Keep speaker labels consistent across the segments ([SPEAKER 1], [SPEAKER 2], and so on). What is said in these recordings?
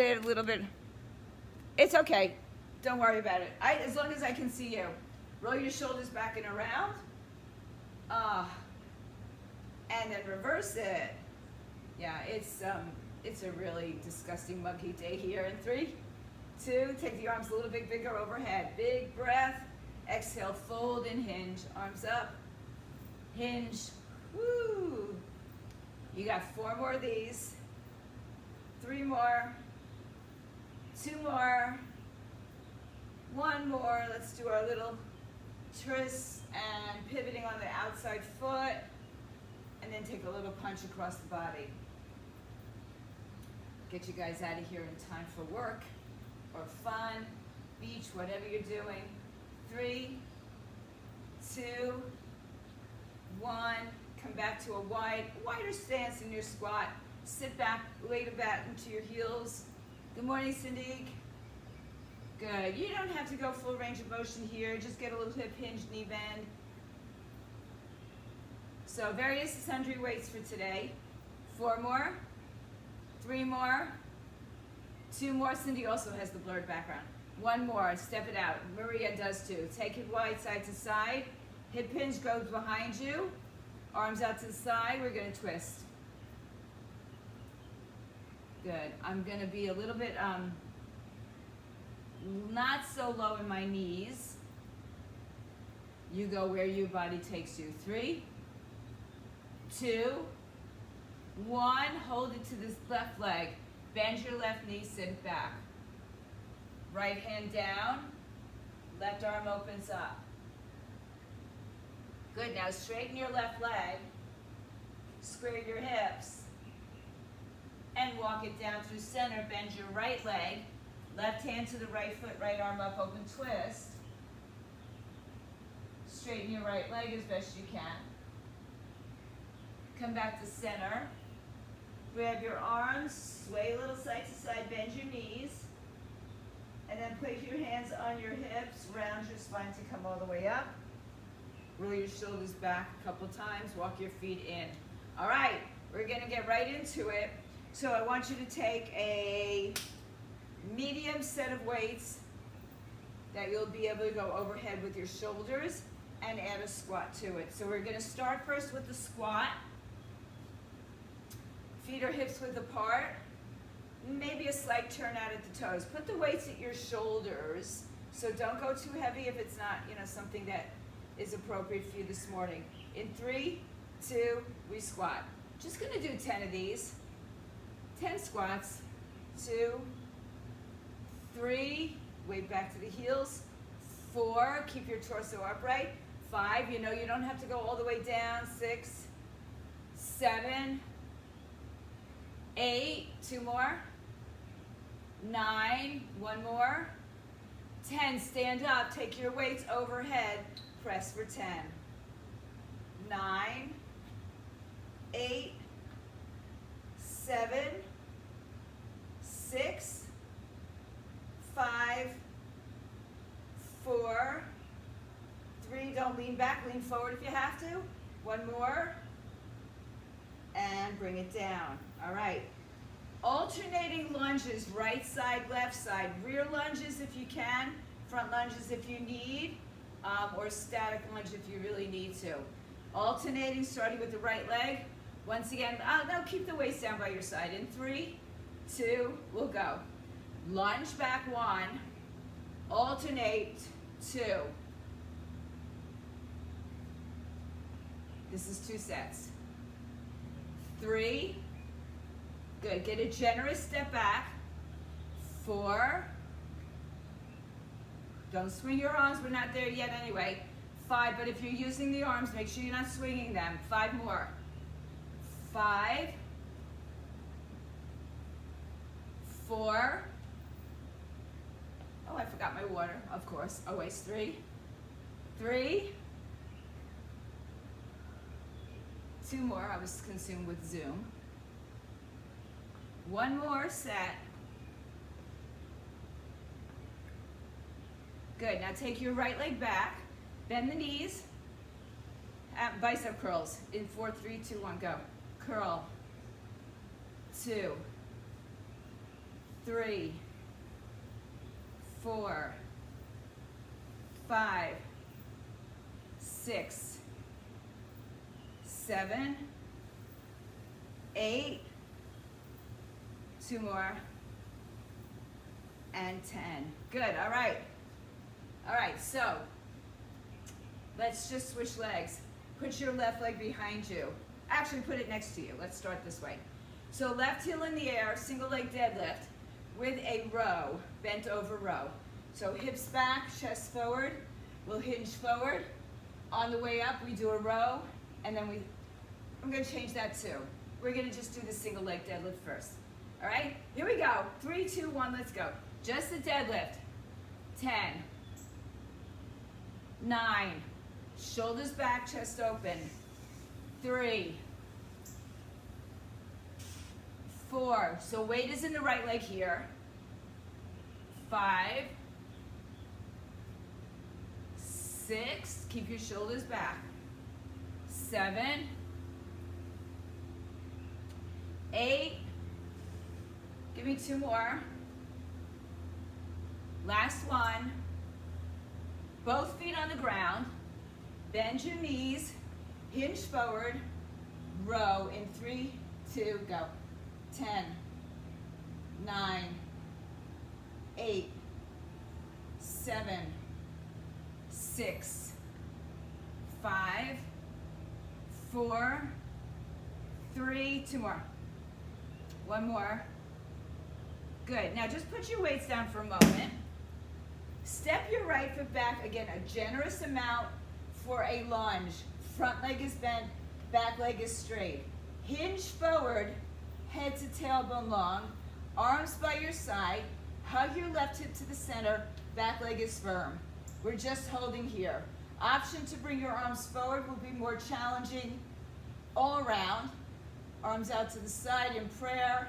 [SPEAKER 1] A little bit. It's okay. Don't worry about it. As long as I can see you. Roll your shoulders back and around. And then reverse it. Yeah, it's a really disgusting monkey day here. In 3, 2, take the arms a little bit bigger overhead. Big breath. Exhale, fold and hinge. Arms up. Hinge. Woo! You got 4 more of these. 3 more. 2 more. 1 more. Let's do our little twist and pivoting on the outside foot. And then take a little punch across the body. Get you guys out of here in time for work or fun, beach, whatever you're doing. 3, 2, 1. Come back to a wider stance in your squat. Sit back, lay the back into your heels. Good morning, Cindy. Good. You don't have to go full range of motion here. Just get a little hip hinge, knee bend. So various sundry weights for today. 4 more. 3 more. 2 more. Cindy also has the blurred background. 1 more. Step it out. Maria does too. Take it wide, side to side. Hip hinge goes behind you. Arms out to the side. We're going to twist. Good. I'm going to be a little bit not so low in my knees. You go where your body takes you. 3, 2, 1. Hold it to this left leg. Bend your left knee, sit it back. Right hand down. Left arm opens up. Good. Now straighten your left leg. Square your hips. And walk it down through center. Bend your right leg. Left hand to the right foot, right arm up, open twist. Straighten your right leg as best you can. Come back to center. Grab your arms, sway a little side to side, bend your knees. And then place your hands on your hips, round your spine to come all the way up. Roll your shoulders back a couple times, walk your feet in. All right, we're gonna get right into it. So I want you to take a medium set of weights that you'll be able to go overhead with your shoulders and add a squat to it. So we're going to start first with the squat. Feet or hips width apart. Maybe a slight turn out at the toes. Put the weights at your shoulders. So don't go too heavy if it's not, something that is appropriate for you this morning. In 3, 2, we squat. Just going to do 10 of these. 10 squats. 2, 3, weight back to the heels. 4, keep your torso upright. 5, you don't have to go all the way down. 6, 7, 8, 2 more. 9, 1 more. 10, stand up, take your weights overhead, press for 10. 9, 8, 7, 6, 5, 4, 3, don't lean back, lean forward if you have to. 1 more, and bring it down. All right. Alternating lunges, right side, left side. Rear lunges if you can, front lunges if you need, or static lunge if you really need to. Alternating, starting with the right leg. Once again, no, keep the waist down by your side. In 3, 2, we'll go. Lunge back 1, alternate 2. This is 2 sets. 3, good, get a generous step back. 4, don't swing your arms, we're not there yet anyway. 5, but if you're using the arms, make sure you're not swinging them. 5 more. 5, 4, oh, I forgot my water, of course. Always 3, 2 more, I was consumed with Zoom. 1 more set. Good, now take your right leg back, bend the knees, bicep curls. In 4, 3, 2, 1, go. Curl, 2, 3, 4, 5, 6, 7, 8, 2 more, and 10. Good, all right. All right, so let's just switch legs. Put your left leg behind you. Actually, put it next to you. Let's start this way. So left heel in the air, single leg deadlift with a row, bent over row. So hips back, chest forward. We'll hinge forward. On the way up, we do a row, and then I'm gonna change that too. We're gonna just do the single leg deadlift first. All right, here we go. 3, 2, 1, let's go. Just the deadlift. 10, 9, shoulders back, chest open. 3, 4, so weight is in the right leg here. 5, 6, keep your shoulders back. 7, 8, give me 2 more. Last one. Both feet on the ground. Bend your knees, hinge forward, row in 3, 2, go. 10, 9, 8, 7, 6, 5, 4, 3, 2 more. 1 more. Good, now just put your weights down for a moment. Step your right foot back, again, a generous amount for a lunge. Front leg is bent, back leg is straight. Hinge forward, head to tailbone long, arms by your side, hug your left hip to the center, back leg is firm. We're just holding here. Option to bring your arms forward will be more challenging all around. Arms out to the side in prayer.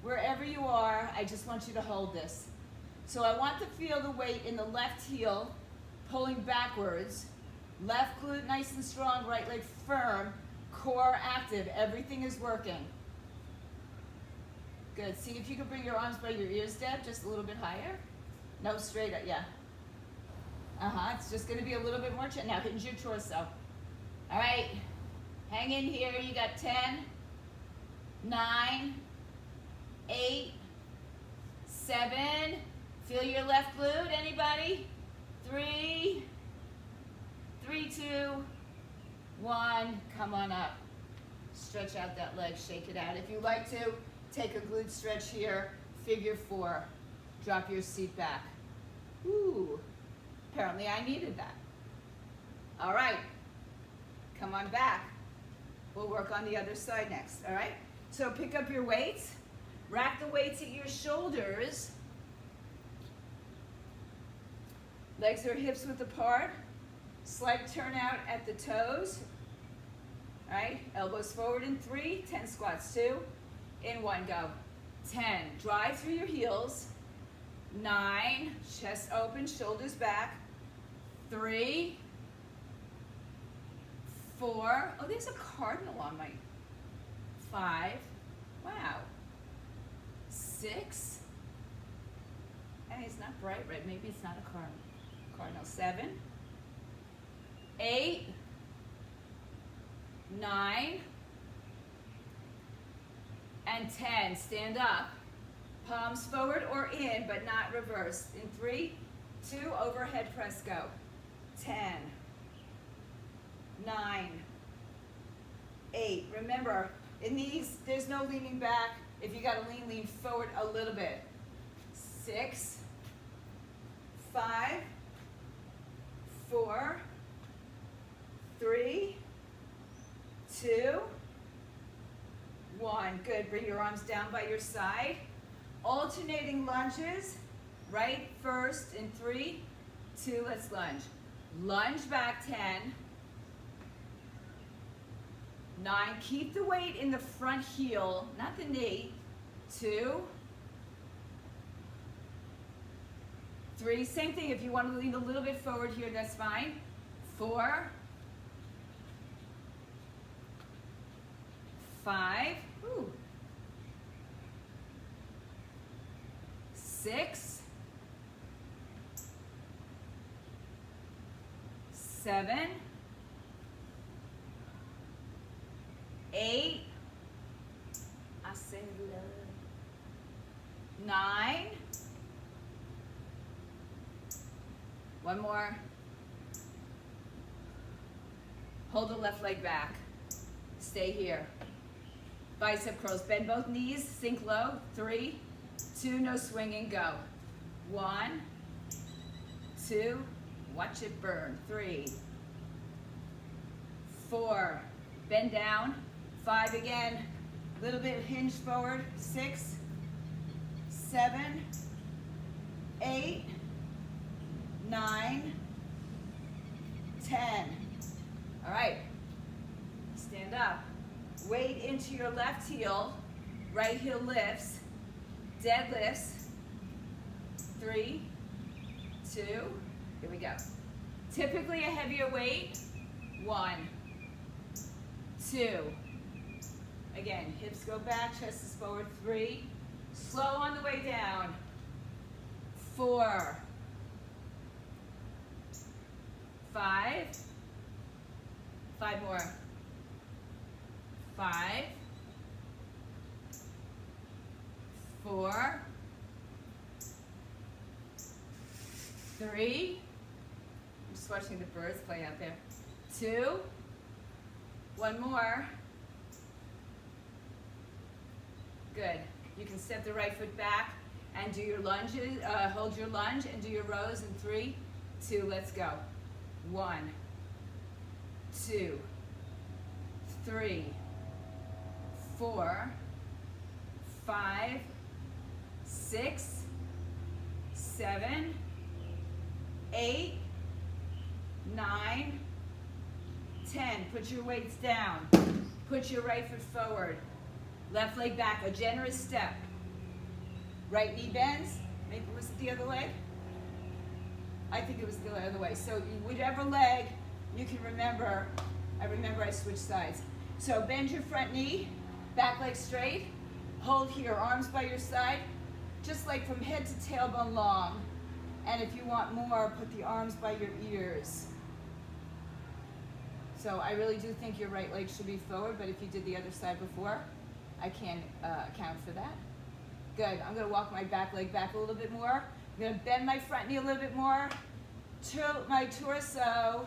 [SPEAKER 1] Wherever you are, I just want you to hold this. So I want to feel the weight in the left heel pulling backwards. Left glute nice and strong, right leg firm, core active, everything is working. Good, see if you can bring your arms by your ears, Deb, just a little bit higher. No, straight up, yeah. It's just gonna be a little bit more, now hinge your torso. All right, hang in here, you got 10, 9, 8, 7, feel your left glute, anybody? 3, 2, 1, come on up. Stretch out that leg, shake it out. If you like to, take a glute stretch here, figure 4. Drop your seat back. Ooh, apparently I needed that. All right, come on back. We'll work on the other side next, all right? So pick up your weights, rack the weights at your shoulders. Legs are hips width apart. Slight turnout at the toes. All right, elbows forward in 3, 10 squats, 2, in 1, go. 10, drive through your heels. 9, chest open, shoulders back. 3, 4, oh, there's a cardinal on my 5, wow. 6, and it's not bright red, maybe it's not a cardinal. 7, 8, 9, and 10. Stand up. Palms forward or in, but not reversed. In 3, 2, overhead press, go. 10, 9, 8. Remember, in these, there's no leaning back. If you gotta lean, lean forward a little bit. 6, 5, 4, 3, 2, 1. Good. Bring your arms down by your side. Alternating lunges. Right first in 3, 2, let's lunge. Lunge back 10, 9. Keep the weight in the front heel, not the knee. 2, 3. Same thing. If you want to lean a little bit forward here, that's fine. 4, 5, ooh. 6, 7, 8, 9, one more. Hold the left leg back. Stay here. Bicep curls. Bend both knees. Sink low. 3, 2, no swinging. Go. 1, 2. Watch it burn. 3, 4. Bend down. 5 again. Little bit hinge forward. 6, 7, 8, 9, 10. All right. Stand up. Weight into your left heel. Right heel lifts. Deadlifts. 3, 2. Here we go. Typically a heavier weight. 1, 2. Again, hips go back, chest is forward. 3. Slow on the way down. 4, 5. 5 more. 5, 4, 3. I'm just watching the birds play out there. 2. 1 more. Good. You can step the right foot back and do your lunges, hold your lunge and do your rows in 3, 2, let's go. 1, 2, 3, 4, 5, 6, 7, 8, 9, 10. Put your weights down. Put your right foot forward. Left leg back, a generous step. Right knee bends. Maybe was it the other leg? I think it was the other way. So whichever leg you can remember. I remember I switched sides. So bend your front knee, back leg straight. Hold here, arms by your side, just like from head to tailbone long. And if you want more, put the arms by your ears. So I really do think your right leg should be forward, but if you did the other side before, I can't account for that. Good. I'm going to walk my back leg back a little bit more. I'm going to bend my front knee a little bit more. Tilt my torso.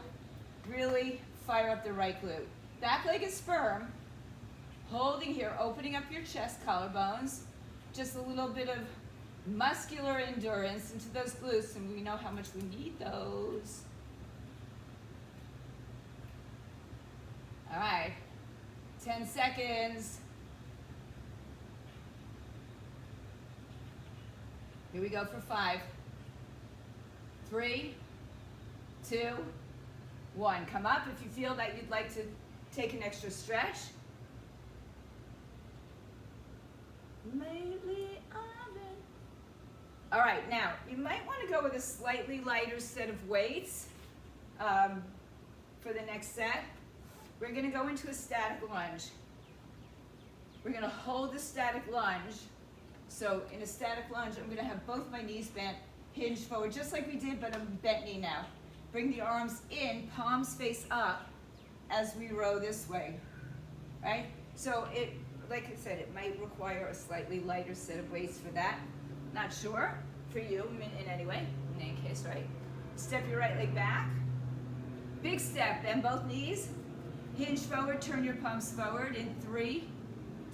[SPEAKER 1] Really fire up the right glute. Back leg is firm. Holding here, opening up your chest, collarbones. Just a little bit of muscular endurance into those glutes, and we know how much we need those. All right. 10 seconds. Here we go for 5, 3, 2, 1. Come up if you feel that you'd like to take an extra stretch. All right, now you might want to go with a slightly lighter set of weights for the next set. We're going to go into a static lunge. We're going to hold the static lunge. So in a static lunge, I'm going to have both my knees bent, hinged forward, just like we did, but I'm bent knee now. Bring the arms in, palms face up as we row this way, right? So it, like I said, it might require a slightly lighter set of weights for that. Not sure for you in any way, in any case, right? Step your right leg back. Big step, bend both knees. Hinge forward, turn your palms forward in 3,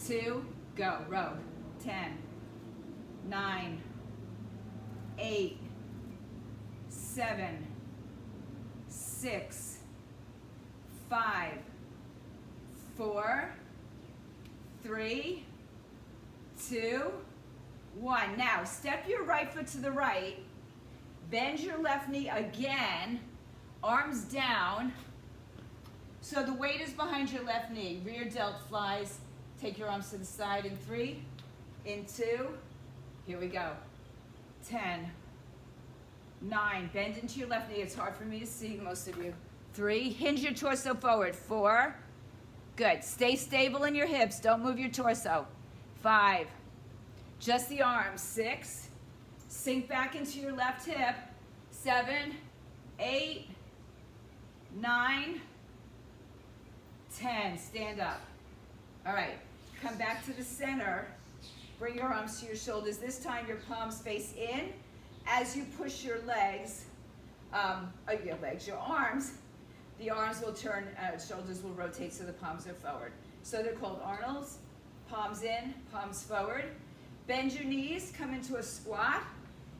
[SPEAKER 1] 2, go. Row. 10, 9, 8, 7, 6, 5, 4, 3, 2, 1. Now, step your right foot to the right. Bend your left knee again. Arms down. So the weight is behind your left knee. Rear delt flies. Take your arms to the side in 3, in 2. Here we go. 10, 9. Bend into your left knee. It's hard for me to see, most of you. 3. Hinge your torso forward. 4. Good. Stay stable in your hips. Don't move your torso. 5. Just the arms. 6, Sink back into your left hip. 7, 8, 9, 10. Stand up. All right, come back to the center. Bring your arms to your shoulders. This time your palms face in. As you push your legs, your arms, the arms will turn, shoulders will rotate so the palms are forward. So they're called Arnold's. Palms in, palms forward. Bend your knees, come into a squat.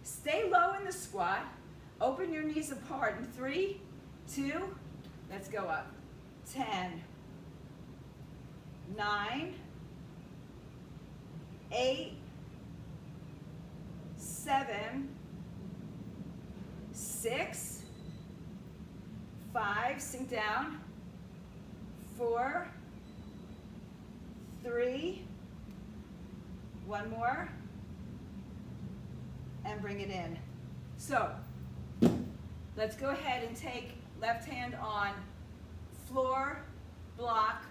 [SPEAKER 1] Stay low in the squat. Open your knees apart in 3, 2, let's go up. 10, 9, 8, 7, 6, 5, sink down. 4, 3, one more, and bring it in. So, let's go ahead and take left hand on floor, block,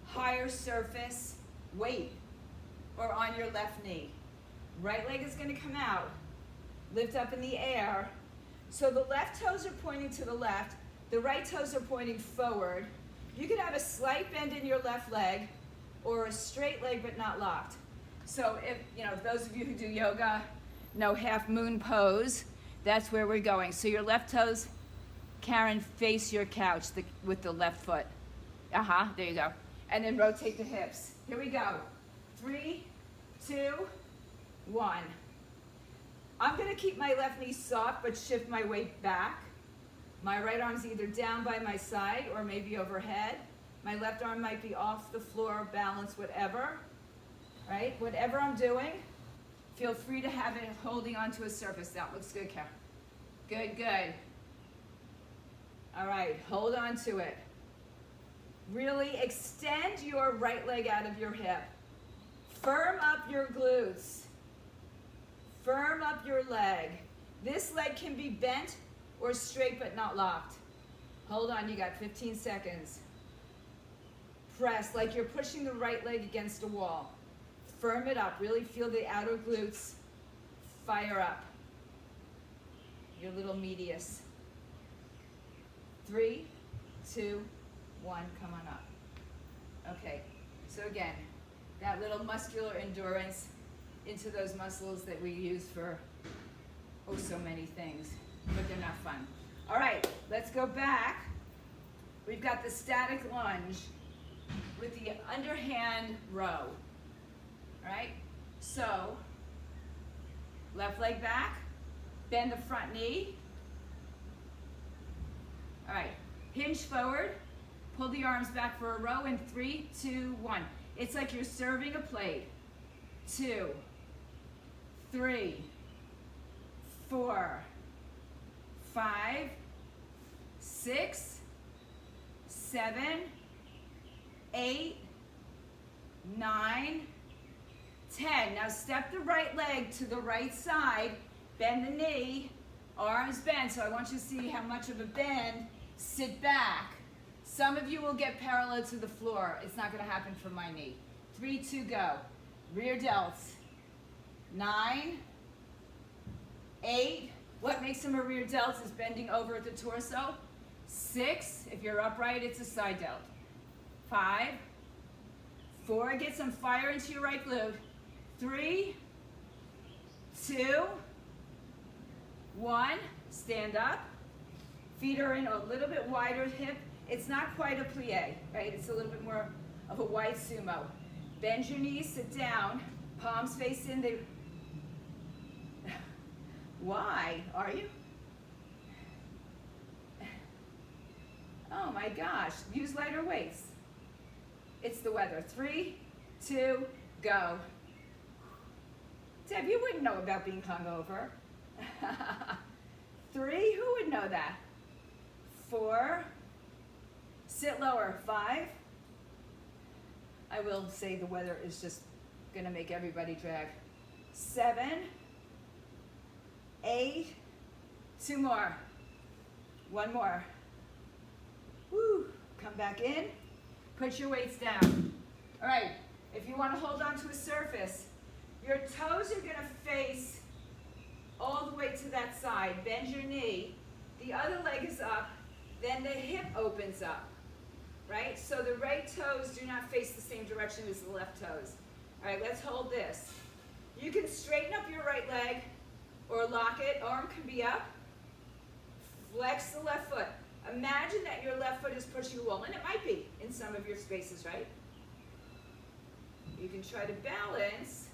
[SPEAKER 1] higher surface, weight, or on your left knee. Right leg is going to come out, lift up in the air. So the left toes are pointing to the left, the right toes are pointing forward. You could have a slight bend in your left leg or a straight leg but not locked. So if, those of you who do yoga know half moon pose, that's where we're going. So your left toes, Karen, face your couch with the left foot. There you go. And then rotate the hips. Here we go. 3, 2, 1. I'm gonna keep my left knee soft but shift my weight back. My right arm's either down by my side or maybe overhead. My left arm might be off the floor, balance, whatever. Right? Whatever I'm doing, feel free to have it holding onto a surface. That looks good, Karen. Good, good. All right, hold on to it. Really extend your right leg out of your hip. Firm up your glutes. Firm up your leg. This leg can be bent or straight but not locked. Hold on, you got 15 seconds. Press like you're pushing the right leg against a wall. Firm it up, really feel the outer glutes fire up. Your little medius. 3, 2, 1, come on up. Okay, so again, that little muscular endurance into those muscles that we use for so many things, but they're not fun. All right, let's go back. We've got the static lunge with the underhand row. All right, so left leg back, bend the front knee. All right, hinge forward, pull the arms back for a row in 3, 2, 1. It's like you're serving a plate. 2, 3, 4, 5, 6, 7, 8, 9, 10. Now step the right leg to the right side, bend the knee, arms bent. So I want you to see how much of a bend. Sit back. Some of you will get parallel to the floor. It's not going to happen for my knee. 3, 2, go. Rear delts. 9, 8. What makes them a rear delt is bending over at the torso. 6, if you're upright, it's a side delt. 5, 4, get some fire into your right glute. 3, 2, 1, stand up. Feet are in a little bit wider hip. It's not quite a plie, right? It's a little bit more of a wide sumo. Bend your knees, sit down, palms face in. Why are you? Oh my gosh, use lighter weights. It's the weather. 3, 2, go. Deb, you wouldn't know about being hungover. 3, who would know that? 4, sit lower. 5, I will say the weather is just gonna make everybody drag. 7, 8, 2 more. 1 more. Woo, come back in, put your weights down. All right, if you wanna hold on to a surface, your toes are gonna face all way to that side. Bend your knee. The other leg is up. Then the hip opens up, right? So the right toes do not face the same direction as the left toes. All right, let's hold this. You can straighten up your right leg or lock it. Arm can be up. Flex the left foot. Imagine that your left foot is pushing the wall, and it might be in some of your spaces, right? You can try to balance,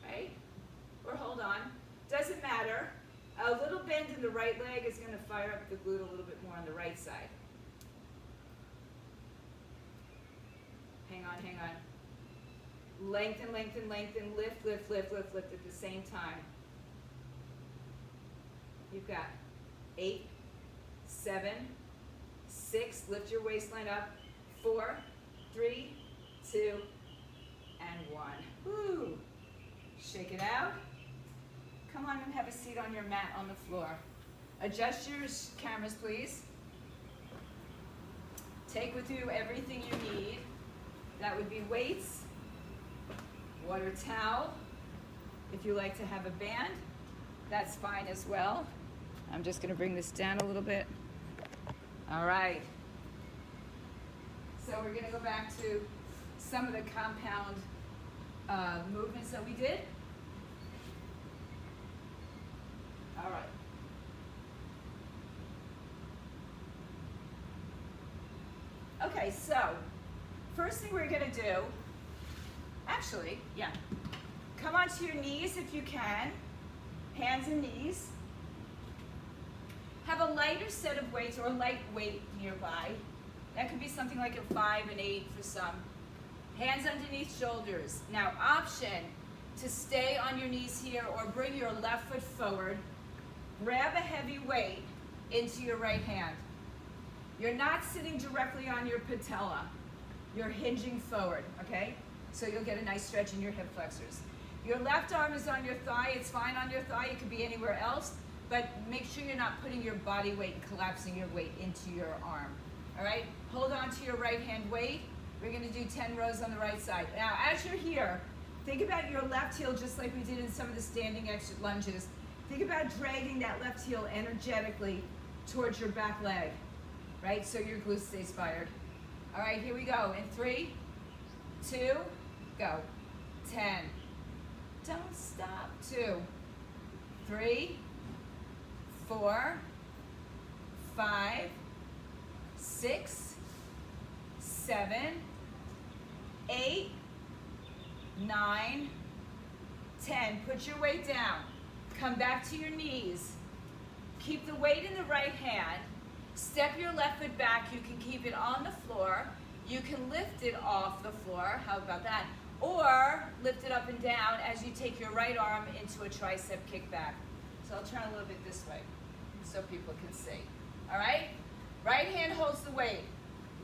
[SPEAKER 1] right? Or hold on. Doesn't matter. A little bend in the right leg is going to fire up the glute a little bit more on the right side. Hang on, hang on. Lengthen, lengthen, lengthen. Lift, lift, lift, lift, lift at the same time. You've got 8, 7, 6. Lift your waistline up. 4, 3, 2, and 1. Woo! Shake it out. Come on and have a seat on your mat on the floor. Adjust your cameras, please. Take with you everything you need. That would be weights, water towel. If you like to have a band, that's fine as well. I'm just going to bring this down a little bit. All right. So we're going to go back to some of the compound movements that we did. All right. Okay, so first thing we're going to do, actually, come onto your knees if you can, hands and knees. Have a lighter set of weights or light weight nearby. That could be something like a 5 and 8 for some. Hands underneath shoulders. Now, option to stay on your knees here or bring your left foot forward. Grab a heavy weight into your right hand. You're not sitting directly on your patella. You're hinging forward, okay? So you'll get a nice stretch in your hip flexors. Your left arm is on your thigh. It's fine on your thigh. It could be anywhere else, but make sure you're not putting your body weight and collapsing your weight into your arm, all right? Hold on to your right hand weight. We're gonna do 10 rows on the right side. Now, as you're here, think about your left heel just like we did in some of the standing exit lunges. Think about dragging that left heel energetically towards your back leg, right? So your glute stays fired. All right, here we go. In 3, 2, go. 10. Don't stop. 2, 3, 4, 5, 6, 7, 8, 9, 10. Put your weight down. Come back to your knees. Keep the weight in the right hand. Step your left foot back. You can keep it on the floor. You can lift it off the floor. How about that? Or lift it up and down as you take your right arm into a tricep kickback. So I'll turn a little bit this way so people can see. All right? Right hand holds the weight.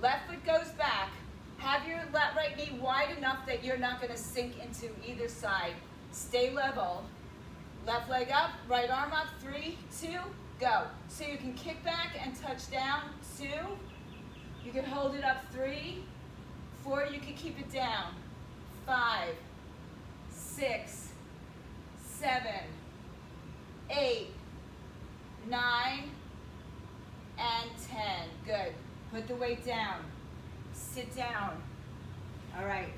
[SPEAKER 1] Left foot goes back. Have your right knee wide enough that you're not going to sink into either side. Stay level. Left leg up, right arm up. 3, 2, go. So you can kick back and touch down. 2. You can hold it up. 3, 4. You can keep it down. 5, 6, 7, 8, 9, and 10. Good. Put the weight down. Sit down. All right.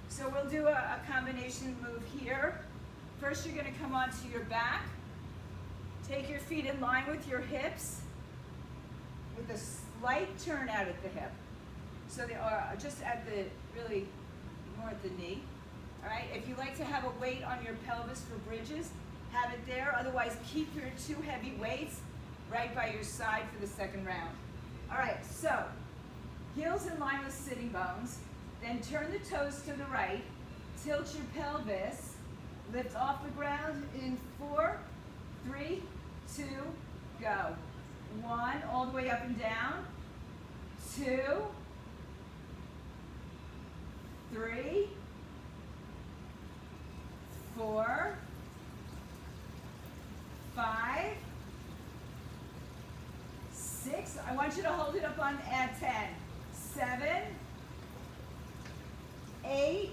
[SPEAKER 1] So we'll do a combination move here. First, you're going to come onto your back. Take your feet in line with your hips with a slight turn out at the hip. So they are just at the, really more at the knee. All right. If you like to have a weight on your pelvis for bridges, have it there. Otherwise, keep your 2 heavy weights right by your side for the second round. All right. So heels in line with sitting bones. Then turn the toes to the right. Tilt your pelvis. Lift off the ground in 4, 3, 2, go. 1, all the way up and down. 2, 3, 4, 5, 6. I want you to hold it up on at 10. 7, 8,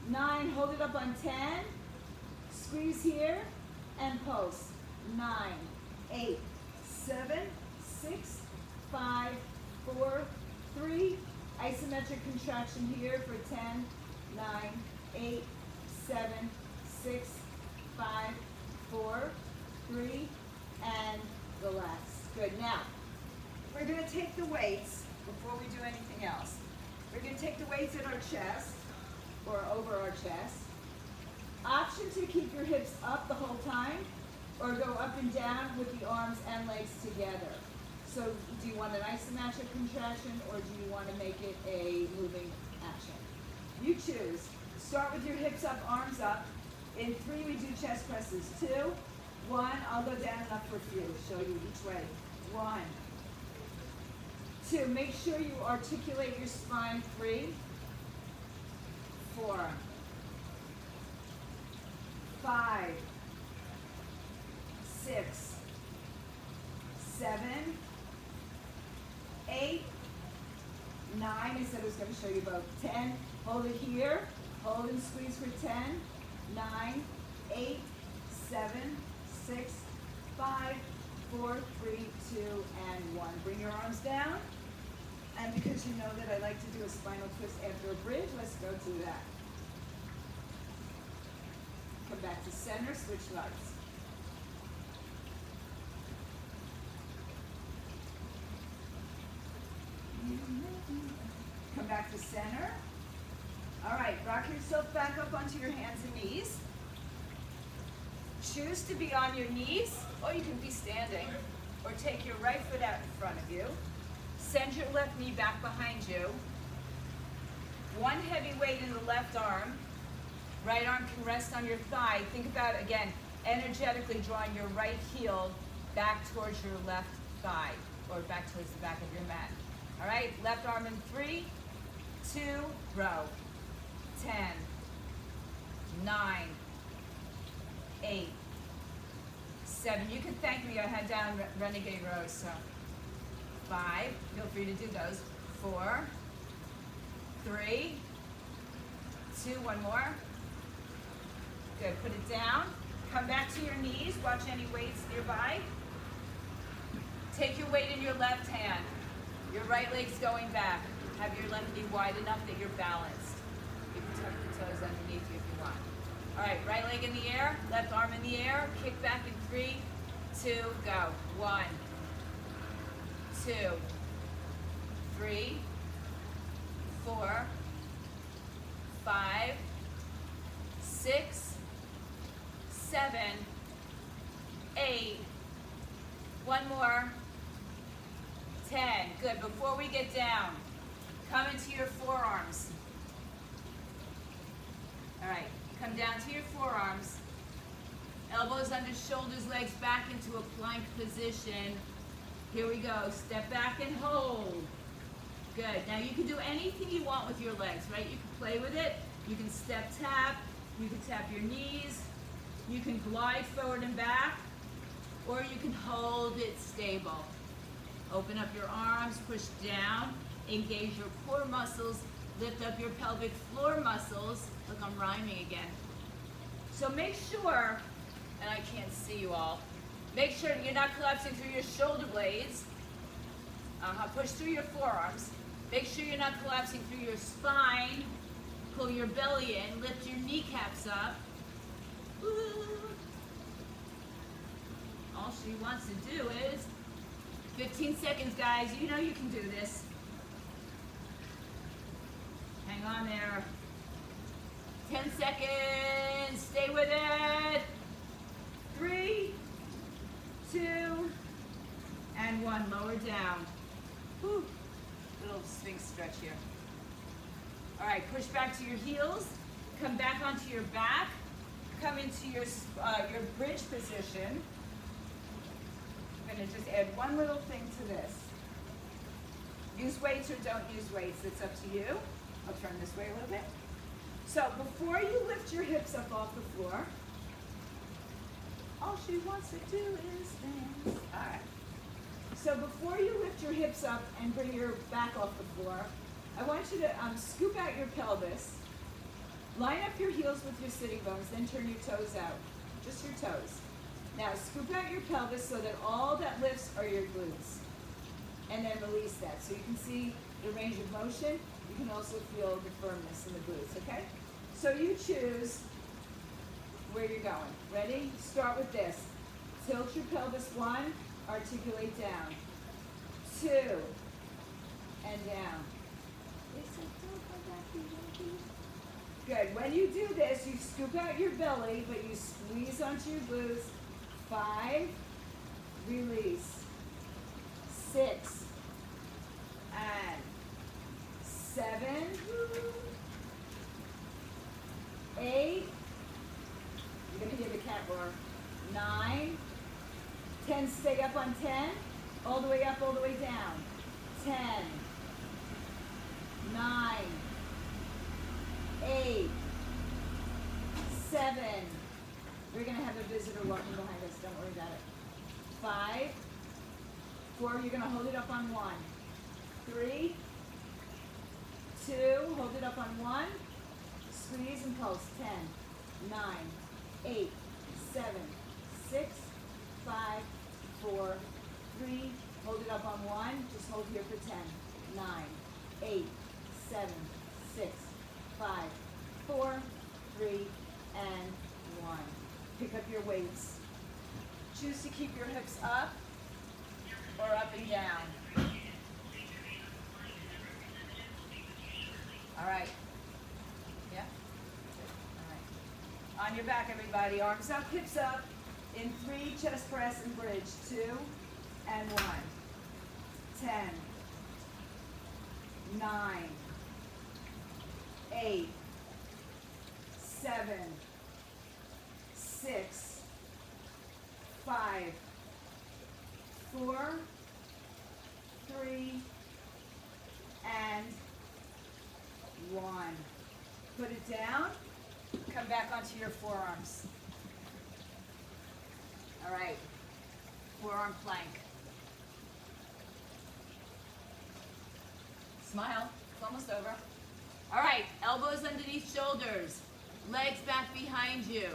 [SPEAKER 1] 9, hold it up on 10. Squeeze here and pulse. 9, 8, 7, 6, 5, 4, 3. Isometric contraction here for 10, 9, 8, 7, 6, 5, 4, 3, and relax. Good. Now, we're going to take the weights before we do anything else. We're going to take the weights in our chest or over our chest. Option to keep your hips up the whole time or go up and down with the arms and legs together. So do you want an isometric contraction or do you want to make it a moving action? You choose. Start with your hips up, arms up. In 3, we do chest presses. 2, 1, I'll go down and up for a few. Show you each way. 1, 2, make sure you articulate your spine. 3, 4, 5, 6, 7, 8, 9, I said I was going to show you both. 10, hold it here, hold and squeeze for 10, 9, 8, 7, 6, 5, 4, 3, 2, and 1. Bring your arms down. And because you know that I like to do a spinal twist after a bridge, let's go do that. Come back to center, switch legs. Come back to center. All right, rock yourself back up onto your hands and knees. Choose to be on your knees, or you can be standing, or take your right foot out in front of you. Send your left knee back behind you. One heavy weight in the left arm. Right arm can rest on your thigh. Think about, again, energetically drawing your right heel back towards your left thigh, or back towards the back of your mat. All right, left arm in 3, 2, row. 10, 9, 8, 7. You can thank me, I had down renegade rows, so 5, feel free to do those. 4, 3, 2, one more. Good, put it down. Come back to your knees, watch any weights nearby. Take your weight in your left hand. Your right leg's going back. Have your left knee wide enough that you're balanced. You can tuck your toes underneath you if you want. All right, right leg in the air, left arm in the air, kick back in 3, 2, go. 1, 2, 3, 4, 5, 6, 7, 8, one more, 10. Good. Before we get down, come into your forearms. All right, come down to your forearms. Elbows under shoulders, legs back into a plank position. Here we go. Step back and hold. Good. Now you can do anything you want with your legs, right? You can play with it. You can step tap. You can tap your knees. You can glide forward and back. Or you can hold it stable. Open up your arms, push down, engage your core muscles, lift up your pelvic floor muscles. Look, I'm rhyming again. So make sure, and I can't see you all, make sure you're not collapsing through your shoulder blades. Push through your forearms. Make sure you're not collapsing through your spine. Pull your belly in, lift your kneecaps up. Ooh. All she wants to do is 15 seconds, guys. You know you can do this. Hang on there. 10 seconds. Stay with it. 3, 2, and 1. Lower down. Whew. Little sphinx stretch here. All right, push back to your heels. Come back onto your back. Come into your bridge position. I'm going to just add one little thing to this. Use weights or don't use weights, it's up to you. I'll turn this way a little bit. So before you lift your hips up off the floor, all she wants to do is dance. All right. So before you lift your hips up and bring your back off the floor, I want you to scoop out your pelvis, line up your heels with your sitting bones, then turn your toes out. just your toes. Now scoop out your pelvis so that all that lifts are your glutes. And then release that. So you can see the range of motion. You can also feel the firmness in the glutes, okay? So you choose where you're going. Ready? Start with this. Tilt your pelvis, 1, articulate down. 2, and down. Good. When you do this, you scoop out your belly, but you squeeze onto your glutes. 5, release. 6, and 7, 8, you're going to hear the cat roar. 9, 10, stay up on 10, all the way up, all the way down. 10, 9, 8, 7, we're going to have a visitor walking behind us, don't worry about it. 5, 4, you're going to hold it up on 1. 3, 2, hold it up on 1, squeeze and pulse. 10, 9, 8, 7, 6, 5, 4, 3, hold it up on 1, just hold here for 10, 9, 8, 7, 6, 5, 4, 3, and 1. Pick up your weights. Choose to keep your hips up or up and down. All right. Yeah? All right. On your back, everybody. Arms up, hips up. In 3, chest press and bridge. 2 and 1. 10, 9, 8, 7, 6, 5, 4, 3, and 1. Put it down. Come back onto your forearms. All right. Forearm plank. Smile. It's almost over. All right. Elbows underneath shoulders. Legs back behind you.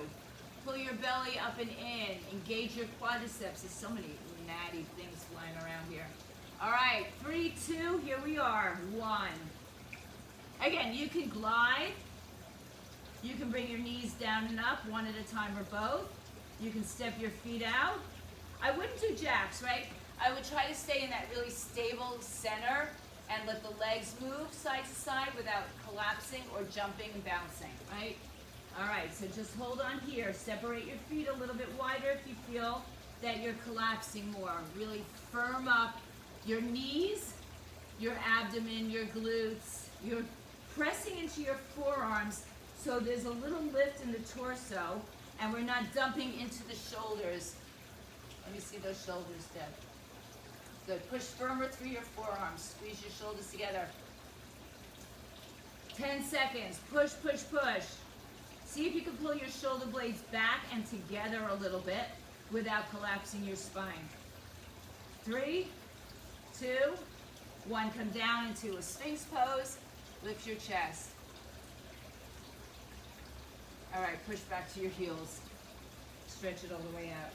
[SPEAKER 1] Pull your belly up and in. Engage your quadriceps. There's so many natty things flying around here. All right. 3, 2. Here we are. 1. Again, you can glide. You can bring your knees down and up, one at a time or both. You can step your feet out. I wouldn't do jacks, right? I would try to stay in that really stable center and let the legs move side to side without collapsing or jumping and bouncing, right? All right, so just hold on here. Separate your feet a little bit wider if you feel that you're collapsing more. Really firm up your knees, your abdomen, your glutes. You're pressing into your forearms so there's a little lift in the torso and we're not dumping into the shoulders. Let me see those shoulders, Deb. Good. Push firmer through your forearms. Squeeze your shoulders together. 10 seconds. Push, push, push. See if you can pull your shoulder blades back and together a little bit without collapsing your spine. 3, 2, 1. Come down into a Sphinx pose. Lift your chest. All right, push back to your heels. Stretch it all the way out.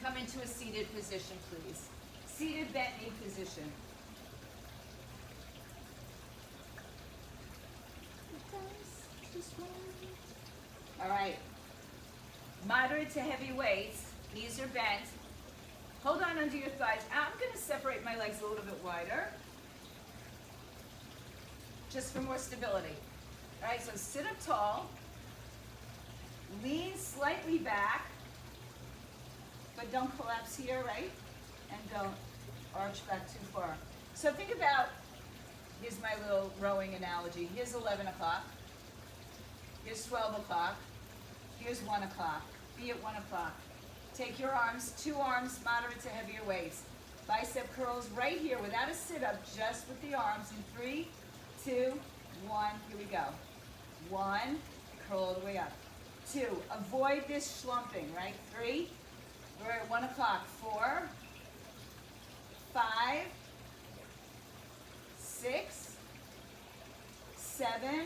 [SPEAKER 1] Come into a seated position, please. Seated bent knee position. All right. Moderate to heavy weights. Knees are bent. Hold on under your thighs. I'm going to separate my legs a little bit wider, just for more stability. All right, so sit up tall. Lean slightly back, but don't collapse here, right? And don't arch back too far. So think about, here's my little rowing analogy. Here's 11 o'clock. Here's 12 o'clock. Here's 1 o'clock. Be at 1 o'clock. Take your arms, 2 arms, moderate to heavier weights. Bicep curls right here without a sit-up, just with the arms. In 3, 2, 1, here we go. 1, curl all the way up. 2, avoid this slumping, right? 3, we're at 1 o'clock. 4, 5, 6, 7,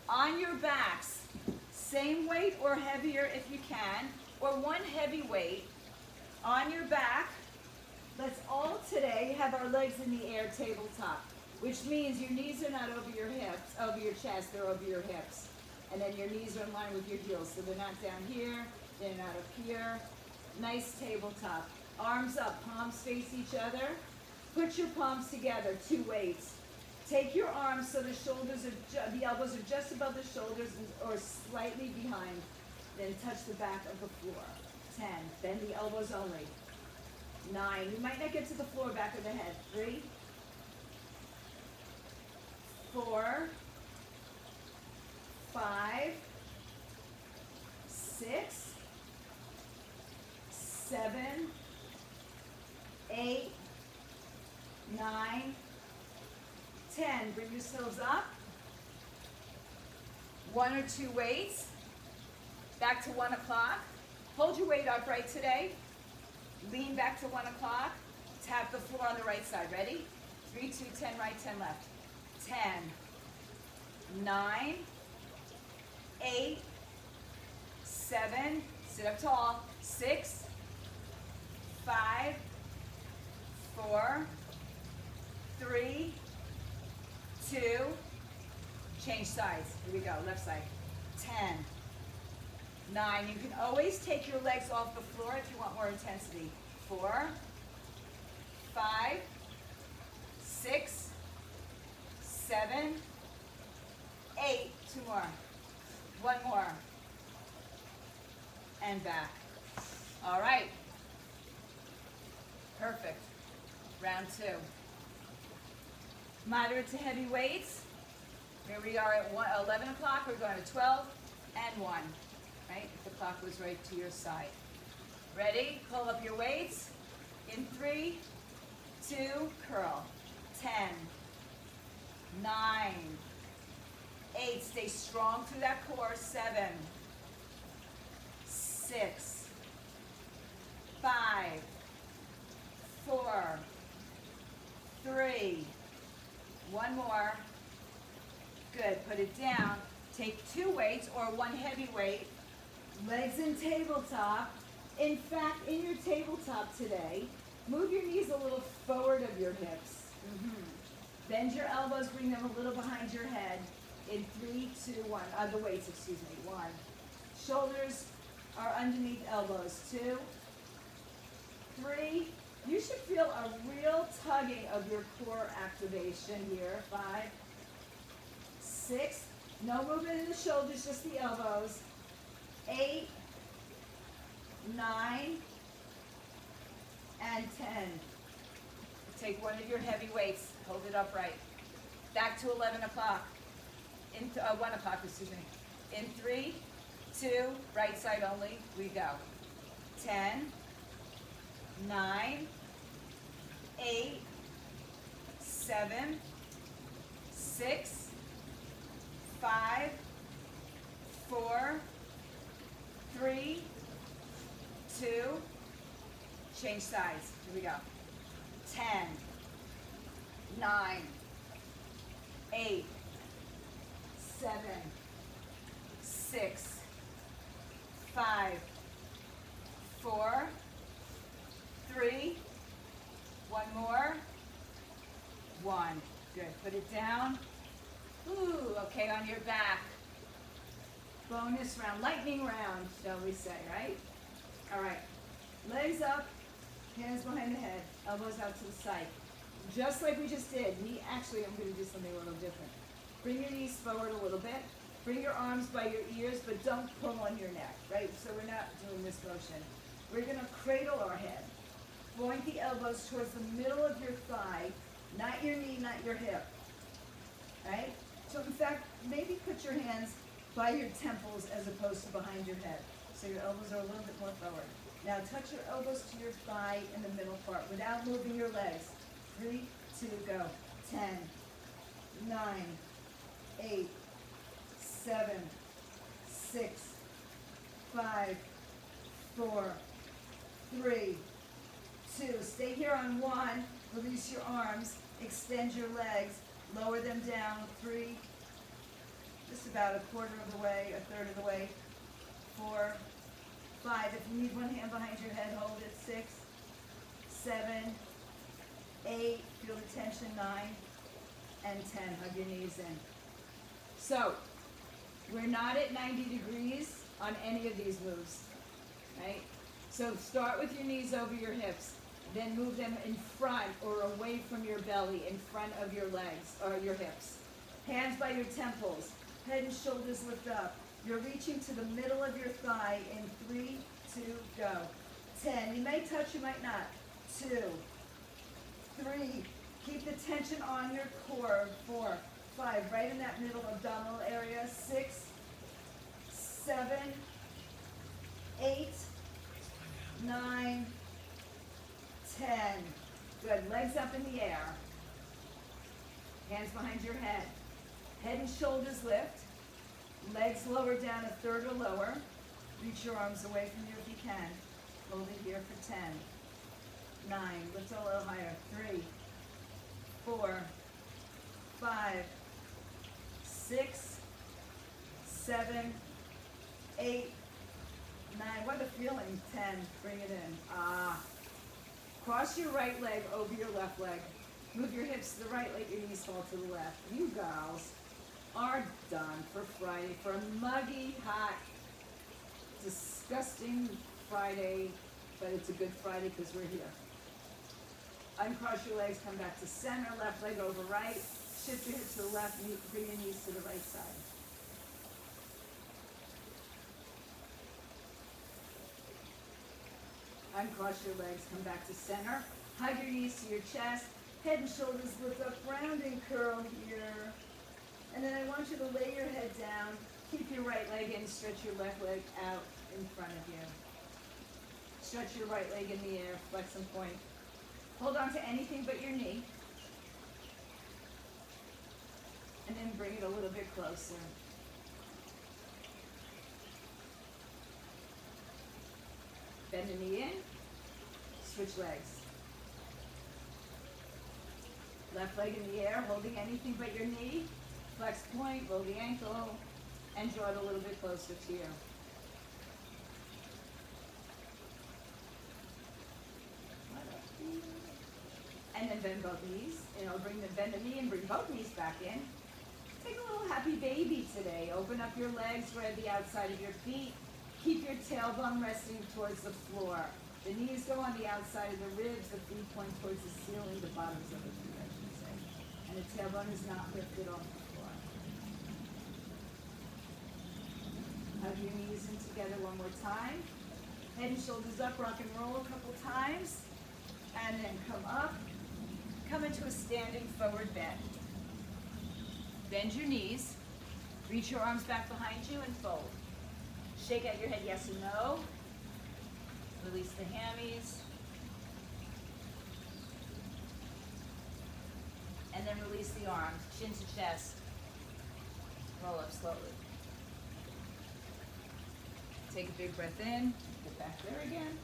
[SPEAKER 1] On your backs, same weight or heavier if you can, or one heavy weight on your back. Let's all today have our legs in the air tabletop, which means your knees are not over your hips, over your chest, they're over your hips. And then your knees are in line with your heels, so they're not down here, they're not up here. Nice tabletop. Arms up, palms face each other. Put your palms together, 2 weights. Take your arms so the shoulders are, the elbows are just above the shoulders or slightly behind. Then touch the back of the floor. 10. Bend the elbows only. 9. You might not get to the floor, back of the head. 3, 4, 5, 6, 7, 8, 9, 10. Bring yourselves up. 1 or 2 weights. Back to 1 o'clock. Hold your weight upright today. Lean back to 1 o'clock. Tap the floor on the right side. Ready? 3, 2, 10 right, 10 left. 10, 9, 8, 7, sit up tall, 6, 5, 4, 3, 2, change sides. Here we go, left side. 10, 9. You can always take your legs off the floor if you want more intensity. 4, 5, 6, 7, 8. 2 more. 1 more. And back. All right. Perfect. Round 2. Moderate to heavy weights. Here we are at 11 o'clock. We're going to 12 and 1. Right? If the clock was right to your side. Ready? Pull up your weights. In 3, 2, curl. 10, 9, 8. Stay strong through that core. 7, 6, 5, 4, 3. 1 more. Good. Put it down. Take 2 weights or 1 heavy weight. Legs in tabletop. In fact, in your tabletop today, move your knees a little forward of your hips. Bend your elbows, bring them a little behind your head. In 3, 2, 1. The weights, excuse me. 1. Shoulders are underneath elbows. 2, 3. You should feel a real tugging of your core activation here. 5, 6. No movement in the shoulders, just the elbows. 8, 9, and 10. Take one of your heavy weights. Hold it upright. Back to 11 o'clock. 1 o'clock, excuse me. In 3, 2, right side only, we go. 10, 9, 8, 7, 6, 5, 4, 3, 2, change sides. Here we go. 10, 9, 8, 7, 6, 5, 4, 3, 1 more, 1. Good. Put it down. Ooh, okay, on your back. Bonus round, lightning round, shall we say, right? All right. Legs up, hands behind the head, elbows out to the side. Just like we just did. Actually, I'm going to do something a little different. Bring your knees forward a little bit. Bring your arms by your ears, but don't pull on your neck, right? So we're not doing this motion. We're going to cradle our head. Point the elbows towards the middle of your thigh, not your knee, not your hip, right? So in fact, maybe put your hands by your temples as opposed to behind your head. So your elbows are a little bit more forward. Now touch your elbows to your thigh in the middle part without moving your legs. 3, 2, go. 10, 9, 8, 7, 6, 5, 4, 3, 2. Stay here on 1. Release your arms. Extend your legs. Lower them down. 3, just about a quarter of the way, a third of the way. 4, 5. If you need one hand behind your head, hold it. 6, 7, 8. Feel the tension. 9 and 10. Hug your knees in. So, we're not at 90 degrees on any of these moves, right? So start with your knees over your hips, then move them in front or away from your belly, in front of your legs or your hips. Hands by your temples, head and shoulders lift up. You're reaching to the middle of your thigh in 3, 2, go. 10, you may touch, you might not. 2, 3, keep the tension on your core. 4, 5, right in that middle abdominal area. 6, 7, 8, 9, 10. Good. Legs up in the air. Hands behind your head. Head and shoulders lift. Legs lower down a third or lower. Reach your arms away from you if you can. Hold it here for 10. 9. Lift a little higher. 3, 4, 5, 6, 7, 8, 9. What a feeling. 10. Bring it in. Cross your right leg over your left leg. Move your hips to the right, let your knees fall to the left. You gals are done for Friday, for a muggy, hot, disgusting Friday, but it's a good Friday because we're here. Uncross your legs, come back to center, left leg over right. Shift your hips to the left, bring your knees to the right side. Uncross your legs, come back to center. Hug your knees to your chest. Head and shoulders lift up, round and curl here. And then I want you to lay your head down. Keep your right leg in, stretch your left leg out in front of you. Stretch your right leg in the air, flex and point. Hold on to anything but your knee. And then bring it a little bit closer. Bend the knee in, switch legs. Left leg in the air, holding anything but your knee. Flex point, roll the ankle, and draw it a little bit closer to you. And then bend both knees. Bend the knee and bring both knees back in. Take a little happy baby today. Open up your legs, spread the outside of your feet. Keep your tailbone resting towards the floor. The knees go on the outside of the ribs, the feet point towards the ceiling, the bottoms of the feet, I should say. And the tailbone is not lifted off the floor. Hug your knees in together one more time. Head and shoulders up, rock and roll a couple times. And then come up. Come into a standing forward bend. Bend your knees. Reach your arms back behind you and fold. Shake out your head yes and no. Release the hammies. And then release the arms, chin to chest. Roll up slowly. Take a big breath in. Get back there again.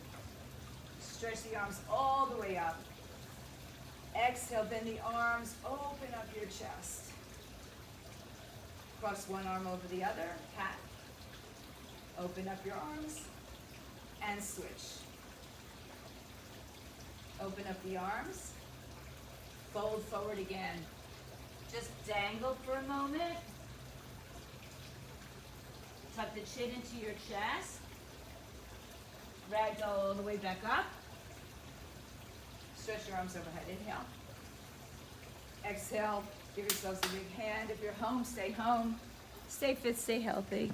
[SPEAKER 1] Stretch the arms all the way up. Exhale, bend the arms, open up your chest. Cross one arm over the other, cat. Open up your arms and switch. Open up the arms, fold forward again. Just dangle for a moment. Tuck the chin into your chest. Ragdoll all the way back up. Stretch your arms overhead. Inhale. Exhale. Give yourselves a big hand. If you're home, stay home. Stay fit, stay healthy.